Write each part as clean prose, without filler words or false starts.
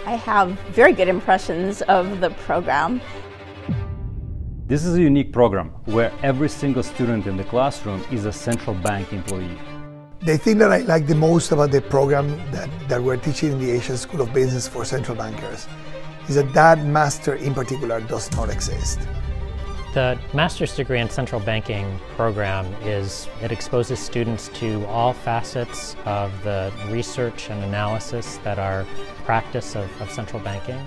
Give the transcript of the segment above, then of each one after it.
I have very good impressions of the program. This is a unique program where every single student in the classroom is a central bank employee. The thing that I like the most about the program that we're teaching in the Asian School of Business for central bankers is that master in particular does not exist. The master's degree in central banking program it exposes students to all facets of the research and analysis that are practice of central banking.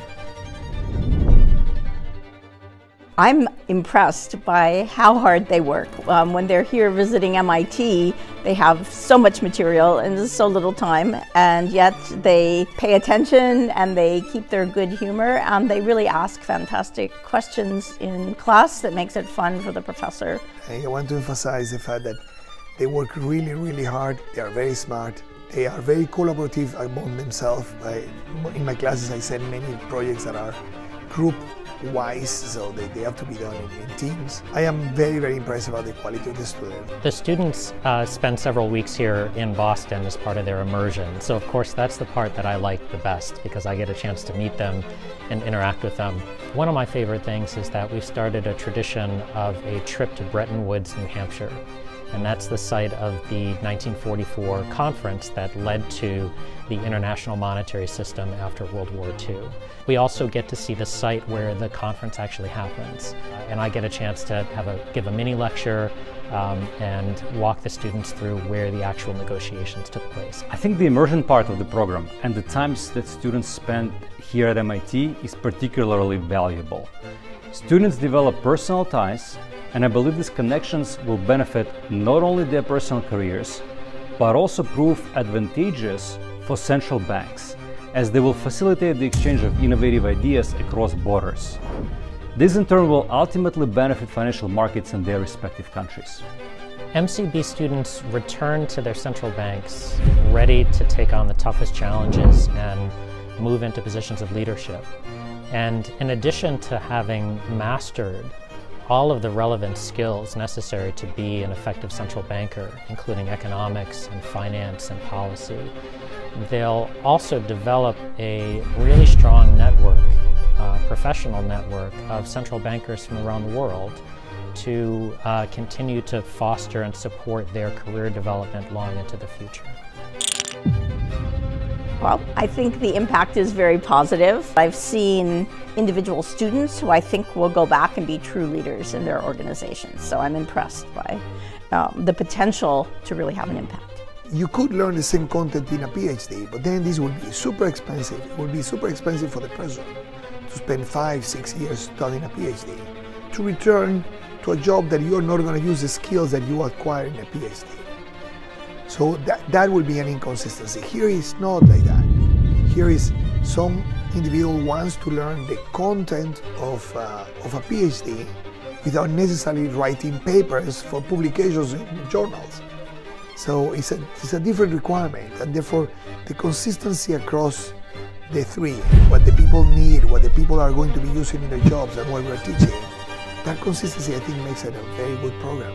I'm impressed by how hard they work. When they're here visiting MIT, they have so much material in so little time, and yet they pay attention and they keep their good humor, and they really ask fantastic questions in class that makes it fun for the professor. I want to emphasize the fact that they work really, really hard. They are very smart. They are very collaborative among themselves. In my classes, I send many projects that are group-wise, so they have to be done in teams. I am very, very impressed about the quality of the students. The students spend several weeks here in Boston as part of their immersion. So of course that's the part that I like the best because I get a chance to meet them and interact with them. One of my favorite things is that we've started a tradition of a trip to Bretton Woods, New Hampshire. And that's the site of the 1944 conference that led to the international monetary system after World War II. We also get to see the site where the conference actually happens. And I get a chance to give a mini lecture and walk the students through where the actual negotiations took place. I think the immersion part of the program and the times that students spend here at MIT is particularly valuable. Students develop personal ties, and I believe these connections will benefit not only their personal careers, but also prove advantageous for central banks, as they will facilitate the exchange of innovative ideas across borders. This in turn will ultimately benefit financial markets in their respective countries. MCB students return to their central banks ready to take on the toughest challenges and move into positions of leadership. And in addition to having mastered all of the relevant skills necessary to be an effective central banker, including economics and finance and policy, they'll also develop a really strong network, professional network of central bankers from around the world to continue to foster and support their career development long into the future. Well, I think the impact is very positive. I've seen individual students who I think will go back and be true leaders in their organizations. So I'm impressed by the potential to really have an impact. You could learn the same content in a PhD, but then this would be super expensive. It would be super expensive for the person to spend 5-6 years studying a PhD, to return to a job that you're not going to use the skills that you acquire in a PhD. So that will be an inconsistency. Here is not like that. Here is some individual wants to learn the content of a PhD without necessarily writing papers for publications in journals. So it's a different requirement, and therefore the consistency across the three, what the people need, what the people are going to be using in their jobs, and what we're teaching, that consistency I think makes it a very good program.